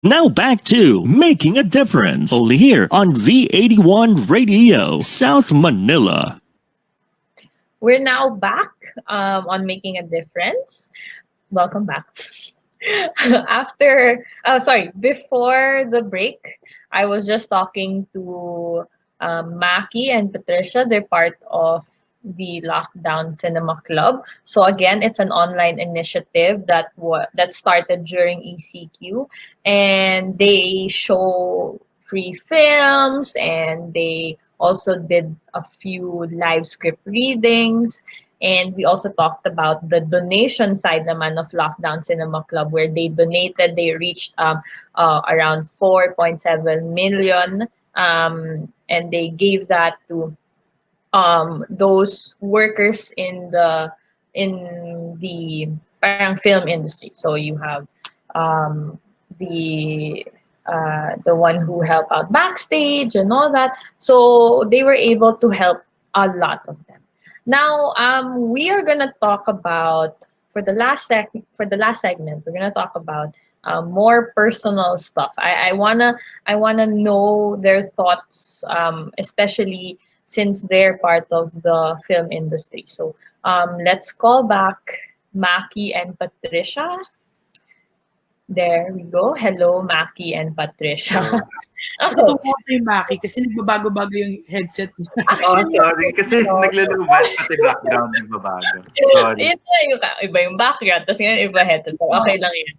Now back to Making a Difference, only here on V81 Radio, South Manila. We're now back on Making a Difference. Welcome back. Before the break, I was just talking to Mackie and Patricia. They're part of the Lockdown Cinema Club. So again, it's an online initiative that started during ECQ, and they show free films, and they also did a few live script readings. And we also talked about the donation side naman of Lockdown Cinema Club, where they reached around 4.7 million, and they gave that to those workers in the parang film industry. So you have the one who help out backstage and all that. So they were able to help a lot of them. Now we are gonna talk about for the last segment. We're gonna talk about more personal stuff. I wanna know their thoughts, especially since they're part of the film industry. So let's call back Mackie and Patricia. There we go. Hello, Mackie and Patricia. Ito mo kay Mackie kasi nagbabago-bago yung headset niya. Sorry. Kasi naglulubat pati background nagbabago. Sorry. Iba yung background, tapos ngayon iba headset. Okay lang yan.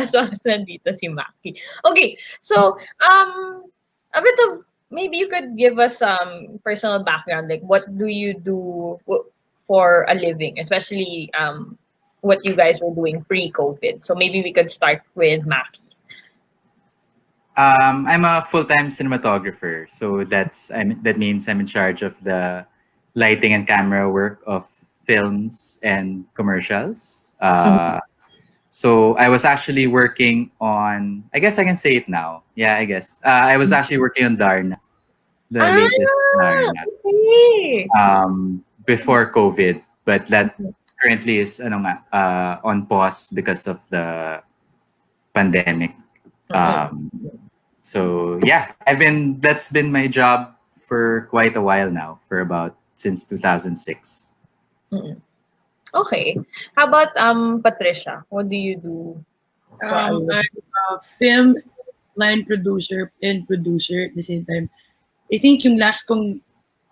So, nandito si Mackie. Okay, so, a bit of, maybe you could give us some personal background, like what do you do for a living, especially what you guys were doing pre-COVID. So maybe we could start with Mackie. I'm a full-time cinematographer, so that means I'm in charge of the lighting and camera work of films and commercials. So I was actually working on, I guess I can say it now. Yeah, I guess. I was actually working on Darna, the latest Darna, okay. before COVID, but that currently is on pause because of the pandemic. So yeah, that's been my job for quite a while now, since 2006. Mm-mm. Okay. How about Patricia? What do you do? I'm a film line producer and producer at the same time. I think yung last kong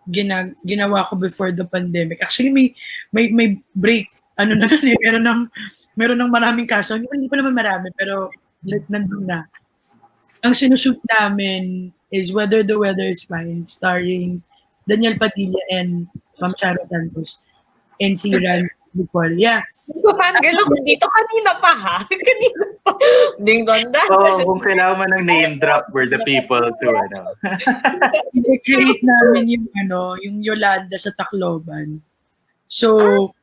ginawa ko before the pandemic. Actually, may break. Meron ng maraming kaso. Hindi pa naman marami, pero nandun na. Ang sinushoot namin is Whether the Weather is Fine, starring Daniel Padilla and Ma'am Charo Santos and si Ran Bicol. Yeah. Fangirl ako dito kanina pa ha. Kanina pa. Ding donda. Kung kailangan man ng name drop were the people to I-create namin yung Yolanda sa Tacloban. So,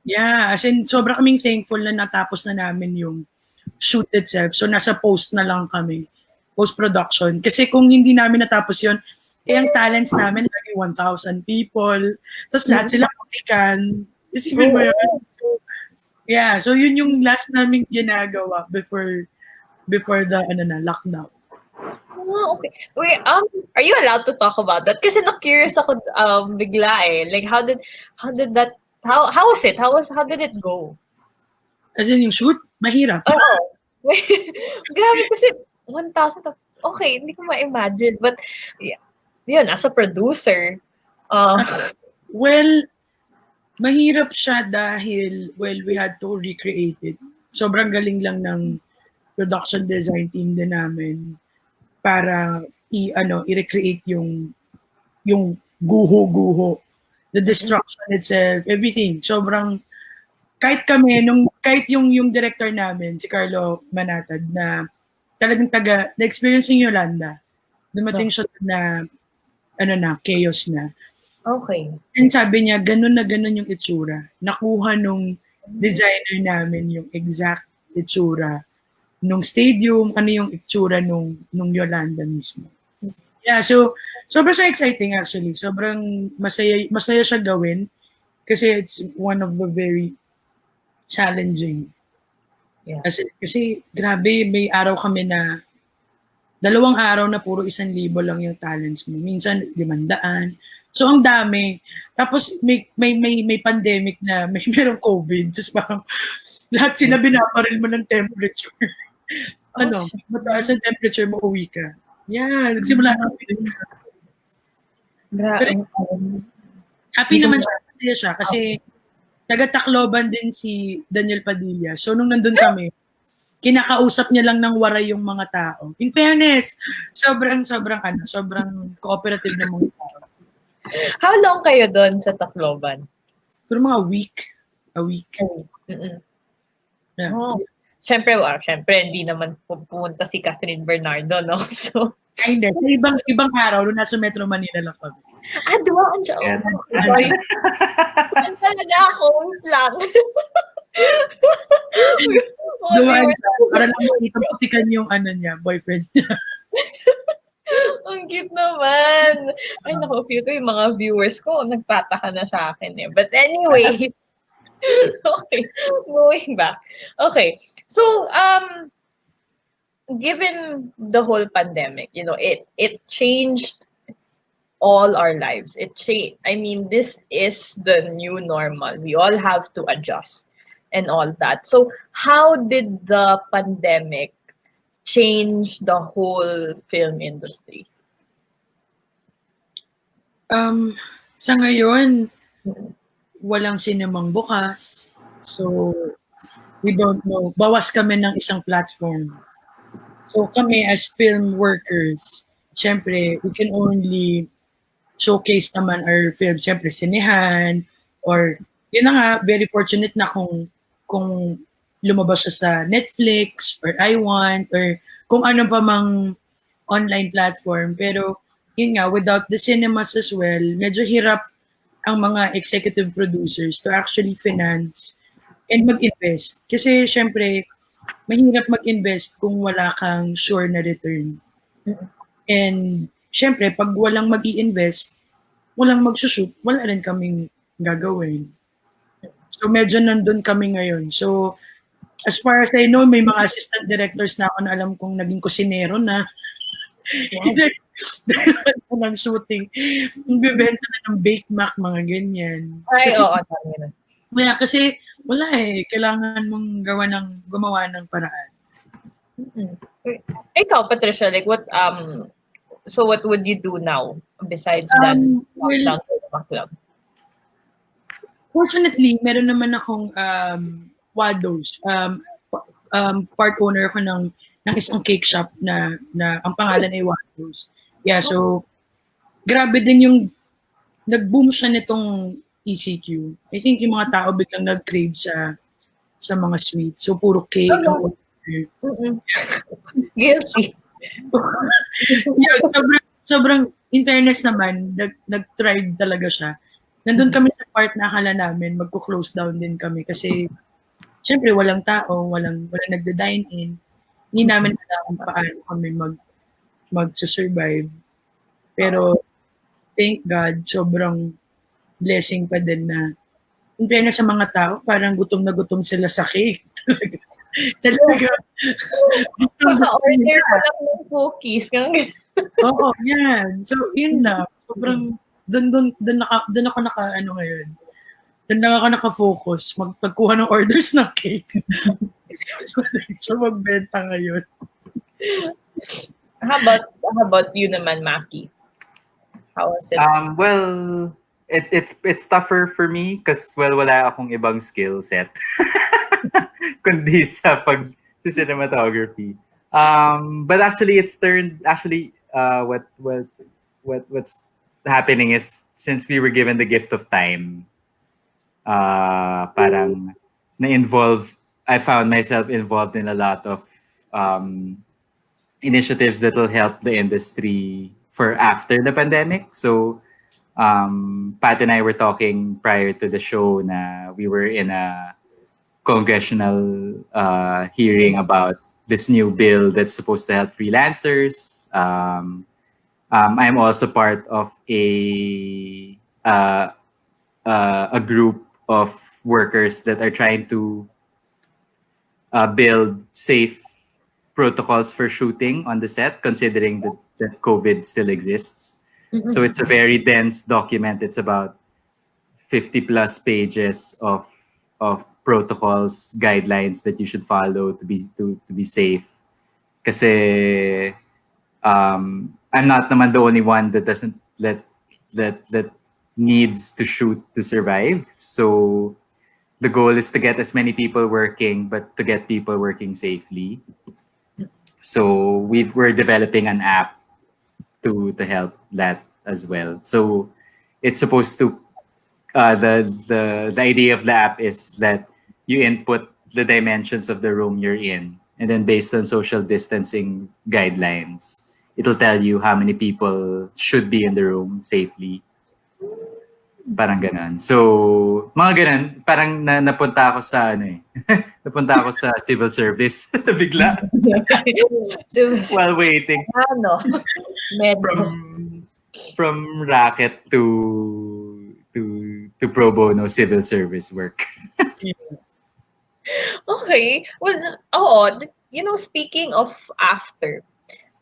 yeah, as in sobrang kaming thankful na natapos na namin yung shoot itself. So nasa post na lang kami. Post-production. Kasi kung hindi namin natapos yun, ang talents namin lagi 1,000 people. Tapos lahat sila putikan. Isipin mo yun. So, yeah, so yun yung last namin ginagawa before the lockdown. Oh, okay. Wait, are you allowed to talk about that? Kasi na-curious ako bigla eh. Like how was it? How did it go? As in yung shoot, mahirap. Oo. Grabe kasi 1,000. Okay, hindi ko ma-imagine. But, yeah, yun, as a producer, well, mahirap siya dahil, we had to recreate it. Sobrang galing lang ng production design team din namin para i-recreate yung guho-guho, the destruction itself, everything. Sobrang, kahit yung director namin, si Carlo Manatad, na talagang na-experience yung Yolanda. Dumating siya na, chaos na. okay. And sabi niya, ganun na ganun yung itsura. Nakuha nung designer namin yung exact itsura nung stadium, yung itsura nung Yolanda mismo. Yeah, so sobrang exciting actually. Sobrang masaya siya gawin kasi it's one of the very challenging Yeah. Kasi grabe, may araw kami na 2 araw na puro 1,000 lang yung talents mo. Minsan 500. So ang dami. Tapos may pandemic na merong COVID. Tapos parang lahat sila binabaril mo ng temperature. Mataas ang temperature mo, uwi ka. Yeah, nagsimula na happy naman siya kasi taga-Tacloban din si Daniel Padilla. So nung nandun kami, kinakausap niya lang ng waray yung mga tao. In fairness, sobrang cooperative ng mga tao. How long kayo doon sa Tacloban? Pero mga a week. Yeah. Oh. Siyempre, hindi naman pupunta si Catherine Bernardo, no? So, Hindi. Ibang araw, nung nasa Metro Manila lang kami. dumaan siya. Sorry. Talaga ako lang. Dumaan siya. Para lang makita yung boyfriend niya. Ang cute naman. Ay, naku, feel ko yung mga viewers ko, nagtataka na sa akin eh. But anyway, okay, moving back. Okay, so, given the whole pandemic, it changed all our lives. This is the new normal. We all have to adjust and all that. So, how did the pandemic change the whole film industry? Sa ngayon, walang sinemang bukas. So, we don't know. Bawas kami ng isang platform. So, kami as film workers, syempre, we can only showcase naman our film. Syempre, sinehan, or, yun na nga, very fortunate na kung lumabas siya sa Netflix, or iWant, or kung ano pa mang online platform. Pero, yun nga, without the cinemas as well, medyo hirap ang mga executive producers to actually finance and mag-invest. Kasi syempre, mahirap mag-invest kung wala kang sure na return. And syempre, pag walang mag-i-invest, walang mag-shoot, wala rin kaming gagawin. So medyo nandun kami ngayon. So as far as I know, may mga assistant directors na ako na alam kong naging kusinero na. Ng shooting. Bibenta na ng Bake Mac, mga ganyan. Ay, oo. Kasi wala kailangan mong gumawa ng paraan. Ikaw, Patricia, like what would you do now besides than club? Fortunately, meron naman akong Wados. Part owner ako ng isang cake shop na ang pangalan ay Wados. Yeah, so grabe din yung nag-boom siya nitong ECQ. I think yung mga tao biglang nag-crave sa mga sweets. So puro cake. Guilty. Yeah, sobrang in fairness naman, nag-thrive talaga siya. Nandun kami sa part na akala namin magko-close down din kami kasi syempre walang tao, walang nagda-dine in. Hindi namin alam paano kami mag-survive. Pero thank God, sobrang blessing pa din na in fairness sa mga tao, parang gutom na gutom sila sa cake. Talaga. Order ko lang ng cookies. Oo, yan. So, yun na. Sobrang, doon ako ngayon. Doon lang ako naka-focus. Magpagkuha ng orders ng cake. So, magbenta ngayon. How about you naman, Mackie? How was it? Well, it's tougher for me because wala akong ibang skill set kundi sa cinematography. But actually it's turned what's happening is since we were given the gift of time, parang I found myself involved in a lot of initiatives that will help the industry for after the pandemic. So Pat and I were talking prior to the show na we were in a congressional hearing about this new bill that's supposed to help freelancers. I'm also part of a group of workers that are trying to build safe protocols for shooting on the set, considering that COVID still exists. So it's a very dense document. It's about 50 plus pages of protocols, guidelines that you should follow to be safe. Kasi I'm not naman the only one that doesn't that needs to shoot to survive. So the goal is to get as many people working, but to get people working safely. So we're developing an app to help that as well. So it's supposed to the idea of the app is that you input the dimensions of the room you're in, and then based on social distancing guidelines, it'll tell you how many people should be in the room safely. Parang ganun. So, mga ganun, parang napunta ako sa napunta ako sa civil service bigla while waiting. From racket to pro bono civil service work. Okay. Well, speaking of after,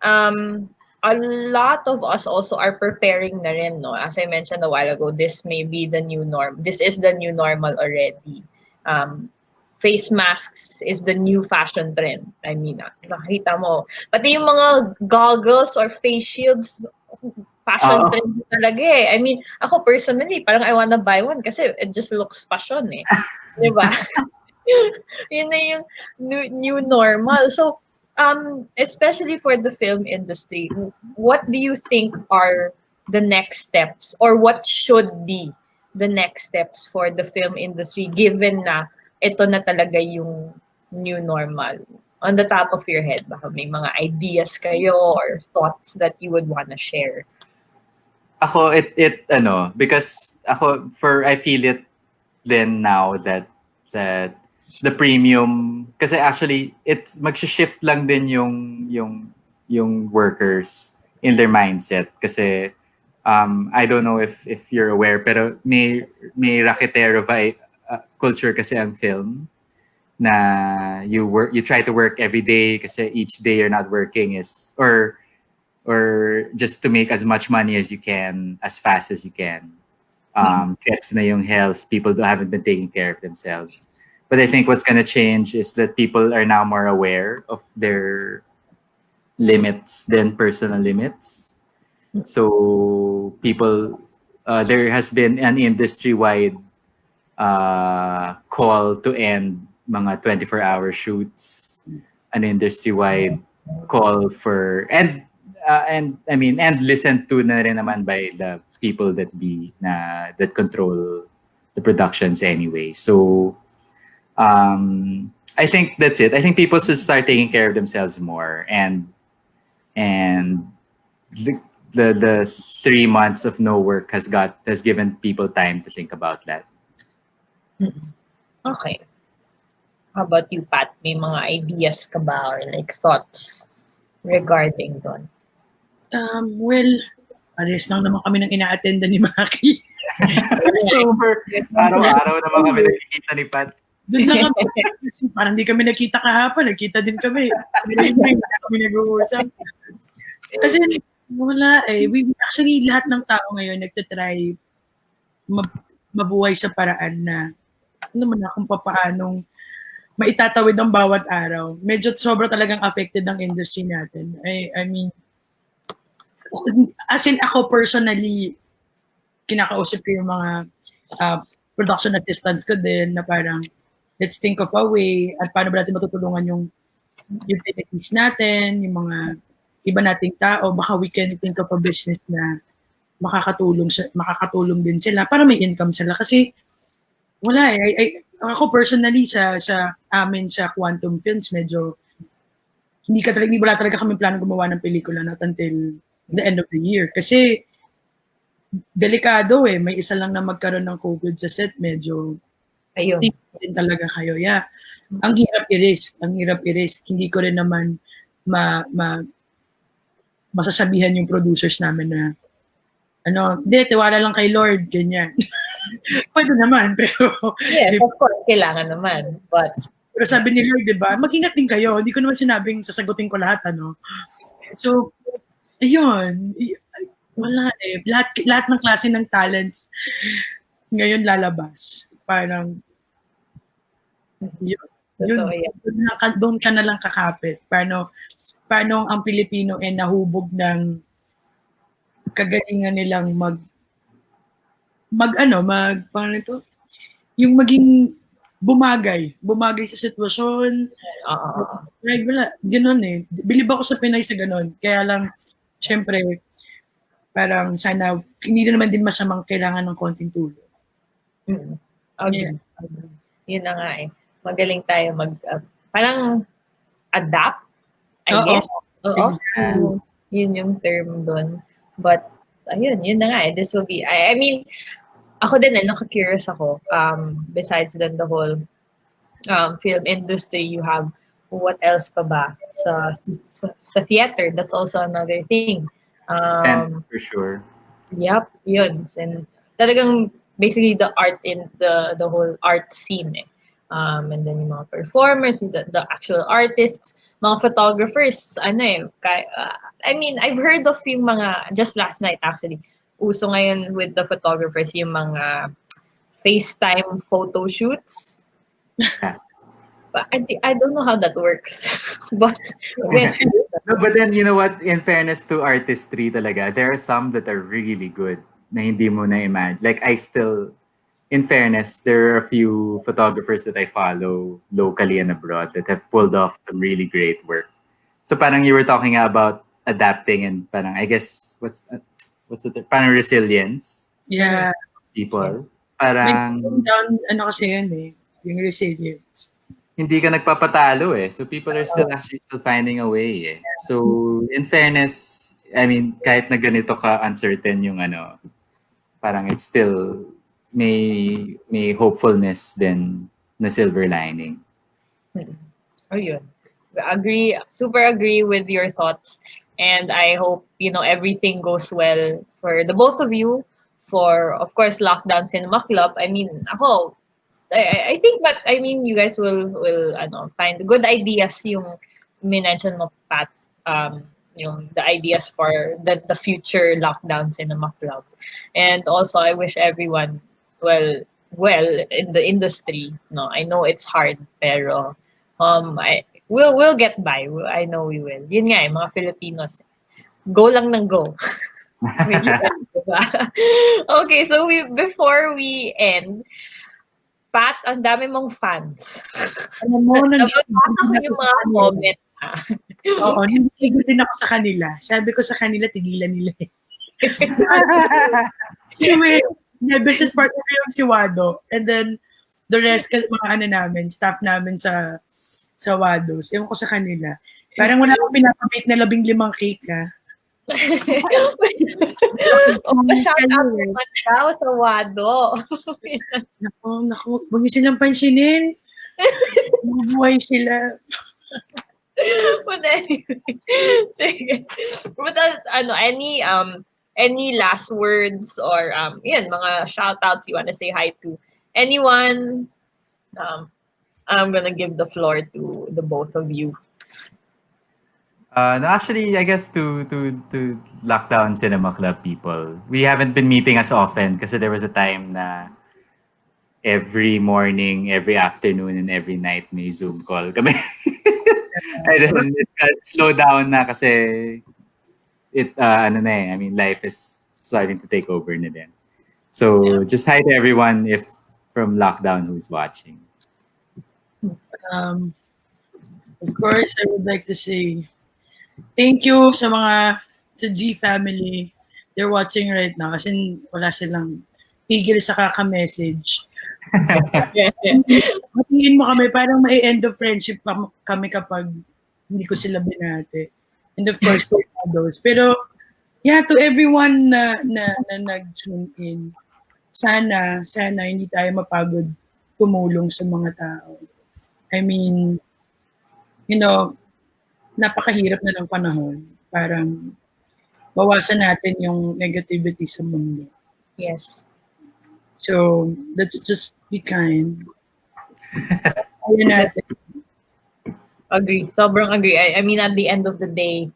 a lot of us also are preparing na rin, no? As I mentioned a while ago, this may be the new norm. This is the new normal already. Face masks is the new fashion trend. I mean, nakita mo. Pati yung mga goggles or face shields, fashion trend talaga eh. I mean, ako personally, parang I wanna buy one kasi it just looks fashion eh. Diba? Yun na yung new normal. So, especially for the film industry, what do you think are the next steps, or what should be the next steps for the film industry given na ito na talaga yung new normal? On the top of your head, baka may mga ideas kayo or thoughts that you would want to share? Ako, because I feel it then now that the premium, kasi actually it's mag-shift lang din yung workers in their mindset, kasi I don't know if you're aware, pero may raketero culture kasi ang film, na you try to work every day kasi each day you're not working is or just to make as much money as you can as fast as you can. Trips na yung health, people who haven't been taking care of themselves. But I think what's going to change is that people are now more aware of their limits than personal limits. So people, there has been an industry-wide call to end mga 24-hour shoots, an industry-wide call for, and listened to na rin naman by the people that control the productions anyway. So I think that's it. I think people should start taking care of themselves more, and the 3 months of no work has given people time to think about that. Okay. How about you, Pat? May mga ideas ka ba or like thoughts regarding doon? Well, pares lang naman kami ng ina-attenda ni Mackie. Super. Araw-araw naman kami nakikita ni Pat. Doon lang kami. Parang di kami nakita kahapon. Nagkita din kami. Hindi kami nag-uusap. Kasi wala eh. Actually, lahat ng tao ngayon nagtatry mabuhay sa paraan na kung paanong maitatawid ang bawat araw. Medyo sobra talagang affected ang industry natin. I mean, as in ako personally, kinakausap ko yung mga production assistants ko din na parang, let's think of a way at paano ba natin matutulungan yung utilities natin, yung mga iba nating tao. Baka we can think of a business na makakatulong din sila para may income sila. Kasi wala eh. Ako personally sa amin sa Quantum Films, medyo wala talaga kami plano gumawa ng pelikula not until the end of the year. Kasi delikado eh. May isa lang na magkaroon ng COVID sa set. Medyo ayun din talaga kayo. Yeah. Ang hirap i-risk. Hindi ko rin naman masasabihan yung producers namin na tiwala lang kay Lord, ganyan. Pwede naman, pero yes, of course, kailangan naman. But Pero sabi ni Lord, di ba, mag-ingat din kayo. Hindi ko naman sinabing sasagutin ko lahat, ano. So, ayun. Wala eh. Lahat ng klase ng talents ngayon lalabas. Parang, yun. Totoo yan. Doon ka na lang kakapit. Paano ang Pilipino ay nahubog ng kagalingan nilang paano ito? Yung maging bumagay sa sitwasyon. Like, wala, ganun eh. Bilib ako sa Pinay sa ganun. Kaya lang, syempre, parang sana, hindi na naman din masamang kailangan ng konting tulong. Okay. Yun na nga eh. Magaling tayo parang adapt, I guess. Exactly. Yun yung term doon. But, ayun, yun na nga eh. This will be, I mean, ako din naka-curious ako. Besides then the whole film industry, you have what else pa ba sa theater? That's also another thing. And for sure. Yep, yun. And talagang basically the art in the whole art scene eh. And then yung mga performers, the actual artists, mga photographers, I mean, I've heard of yung mga, just last night actually, uso ngayon with the photographers, yung mga FaceTime photo shoots. But I don't know how that works. But No, but then, you know what? In fairness to artistry talaga, there are some that are really good na hindi mo na-imagine. Like, in fairness, there are a few photographers that I follow locally and abroad that have pulled off some really great work. So parang you were talking about adapting and parang, I guess, what's the parang resilience? Yeah. People. Parang... Down, kasi yun eh, yung resilience. Hindi ka nagpapatalo eh. So people are still finding a way eh. So in fairness, I mean, kahit na ganito ka uncertain yung parang it's still may hopefulness din na silver lining. Oh, yun. Super agree with your thoughts. And I hope, everything goes well for the both of you. For, of course, Lockdown Cinema Club. I mean, I think, but I mean, you guys will find good ideas yung minention mo, Pat, yung the ideas for the future Lockdown Cinema Club. And also, I wish everyone well in the industry. No, I know it's hard, pero we'll get by. I know we will. Yun nga mga Filipinos, go lang ng go. Okay, so before we end, Pat, ang dami mong fans. Alam mo, nababasa ko yung mga comments, ha? Oo, nagigil din ako sa kanila. Sabi ko sa kanila, tigilan nila eh. May business partner ko yung si Wado. And then, the rest, kasi mga staff namin sa Wados. Ewan ko sa kanila. Parang wala akong pinapabake na 15 cake, ha? Shout-out naman daw sa Wado. Naku, huwag niyo silang pansinin. Mabuhay sila. But anyway, sige. But any last words or mga shout-outs you want to say hi to anyone? I'm gonna give the floor to the both of you. No, actually, I guess to Lockdown Cinema Club people, we haven't been meeting as often kasi there was a time na every morning, every afternoon, and every night may Zoom call kami. And then it got slow down na kasi I mean, life is starting to take over na din. So just hi to everyone from Lockdown who's watching. Of course, I would like to say thank you sa G family. They're watching right now. As in, wala silang tigil sa kaka-message. Matingin mo kami, parang may end of friendship kami kapag hindi ko sila binate. And of course, to others. Pero, yeah, to everyone na nag-tune in, sana hindi tayo mapagod tumulong sa mga tao. I mean, napakahirap na ng panahon. Parang bawasan natin yung negativity sa mundo. Yes. So, let's just be kind. Kaya natin. Agree. Sobrang agree. I mean, at the end of the day,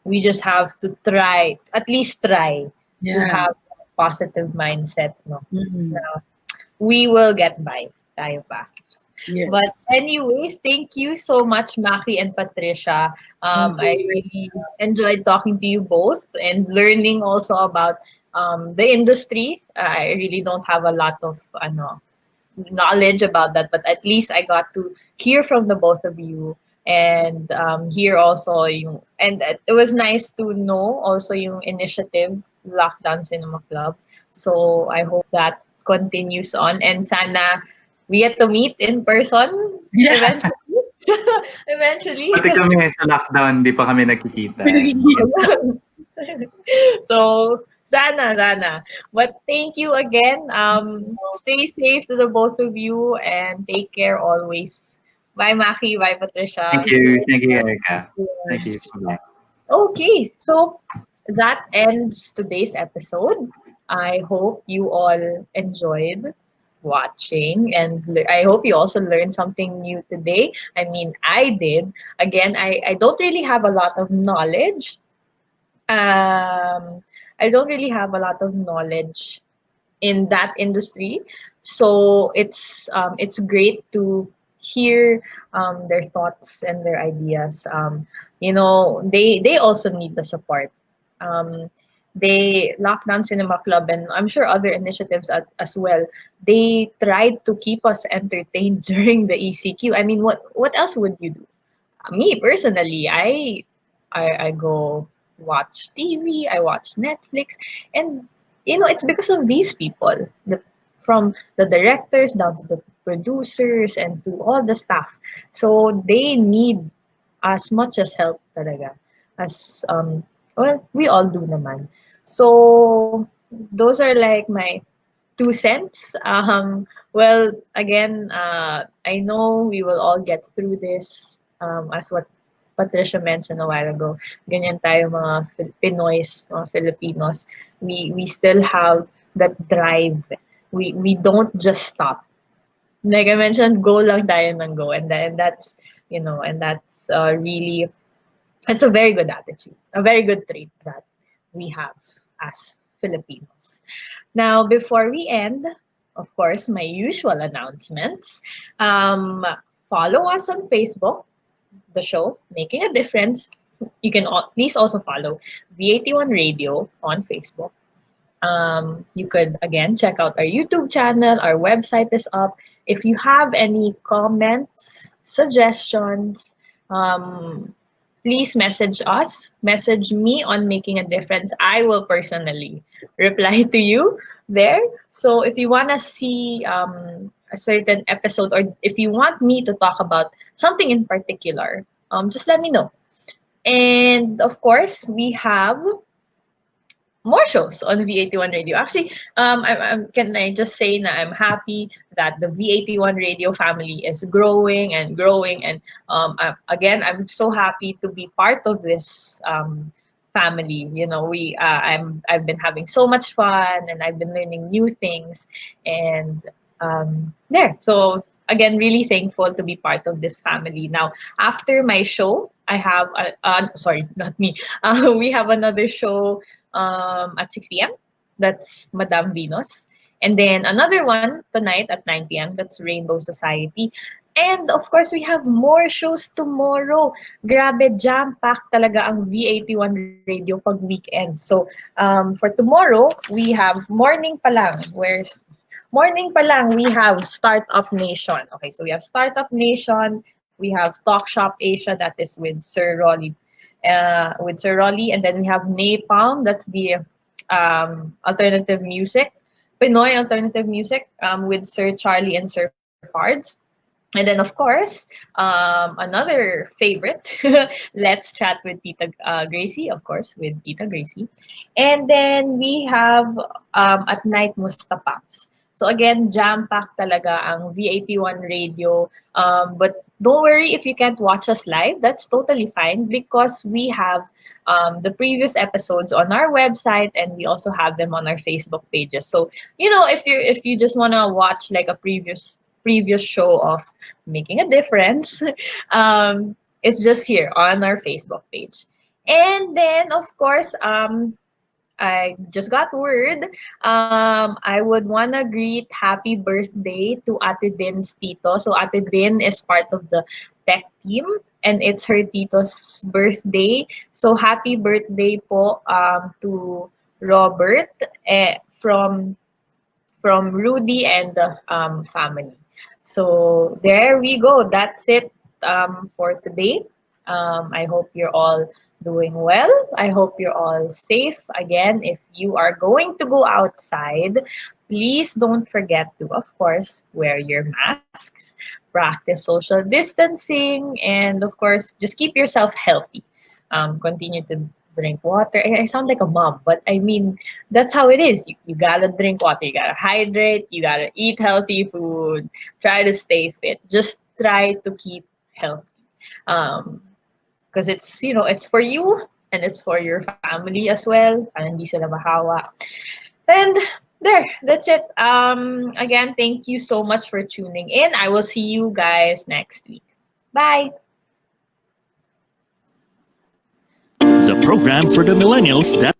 we just have to try, at least try, to Yeah. have a positive mindset, no? Mm. Na we will get by. Tayo pa. Yes. But anyways, thank you so much, Mackie and Patricia. I really enjoyed talking to you both and learning also about the industry. I really don't have a lot of knowledge about that, but at least I got to hear from the both of you and hear also yung, and it was nice to know also yung initiative Lockdown Cinema Club. So I hope that continues on and sana we get to meet in person Yeah. eventually. Eventually. Pati kami sa lockdown, di pa kami nakikita. So sana. But thank you again. Stay safe to the both of you and take care always. Bye, Mackie. Bye, Patricia. Thank you, Erika. Thank you. Bye. Okay, so that ends today's episode. I hope you all enjoyed watching and I hope you also learned something new today. I mean, I did. Again, I don't really have a lot of knowledge. I don't really have a lot of knowledge in that industry, so it's great to hear their thoughts and their ideas. They also need the support. um, they Lockdown Cinema Club and I'm sure other initiatives as well, they tried to keep us entertained during the ECQ. I mean, what else would you do? Me personally, I go watch TV, I watch Netflix, and it's because of these people, from the directors down to the producers and to all the staff. So they need as much as help talaga as well we all do naman. So those are like my 2 cents. Well, again, I know we will all get through this. As what Patricia mentioned a while ago, ganyan tayo mga Pinoys, mga Filipinos. We still have that drive. We don't just stop. Like I mentioned, go lang tayo ng go, and that's really, it's a very good attitude, a very good trait that we have as Filipinos. Now, before we end, of course, my usual announcements. Follow us on Facebook, the show Making a Difference. You can please also follow V81 Radio on Facebook. You could again check out our YouTube channel. Our website is up. If you have any comments, suggestions, please message us. Message me on Making a Difference. I will personally reply to you there. So if you want to see a certain episode, or if you want me to talk about something in particular, just let me know. And of course, we have more shows on V81 Radio. Actually, can I just say that I'm happy that the V81 Radio family is growing and growing. And again, I'm so happy to be part of this family. I've been having so much fun, and I've been learning new things. And there, so again, really thankful to be part of this family. Now, after my show, I have sorry, not me. We have another show at 6 p.m. That's Madame Venus. And then another one tonight at 9 p.m. That's Rainbow Society. And of course, we have more shows tomorrow. Grabe, jam-packed talaga ang V81 Radio pag weekend. So, for tomorrow, we have morning pa lang. Morning pa lang, we have Startup Nation. Okay, so we have Startup Nation. We have Talk Shop Asia, that is with Sir Rolly. And then we have Napalm, that's the alternative music, Pinoy alternative music, with Sir Charlie and Sir Fards. And then, of course, another favorite, Let's Chat with Tita Gracie, of course, with Tita Gracie. And then we have at night Mustapaps. So again, jam-packed talaga ang V81 Radio. But don't worry if you can't watch us live. That's totally fine because we have the previous episodes on our website, and we also have them on our Facebook pages. So, if you just want to watch like a previous previous show of Making a Difference, it's just here on our Facebook page. And then, of course, I just got word. I would wanna greet happy birthday to Ate Din's tito. So Ate Din is part of the tech team, and it's her tito's birthday. So happy birthday po to Robert from Rudy and the family. So there we go. That's it for today. I hope you're all doing well. I hope you're all safe. Again, if you are going to go outside, please don't forget to, of course, wear your masks, practice social distancing, and of course, just keep yourself healthy. Continue to drink water. I sound like a mom, but I mean, that's how it is. You gotta drink water, you gotta hydrate, you gotta eat healthy food, try to stay fit. Just try to keep healthy. Because it's, it's for you and it's for your family as well. Para hindi sila mahawa. And there, that's it. Again, thank you so much for tuning in. I will see you guys next week. Bye. The program for the millennials that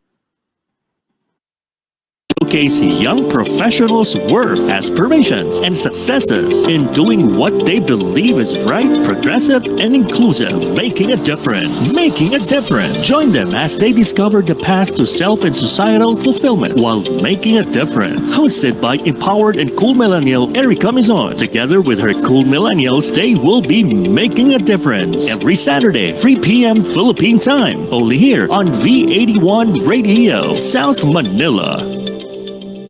showcase young professionals' worth, aspirations, and successes in doing what they believe is right, progressive, and inclusive. Making a difference. Making a difference. Join them as they discover the path to self and societal fulfillment while making a difference. Hosted by empowered and cool millennial Erika Mison. Together with her cool millennials, they will be making a difference every Saturday, 3 p.m. Philippine time. Only here on V81 Radio, South Manila.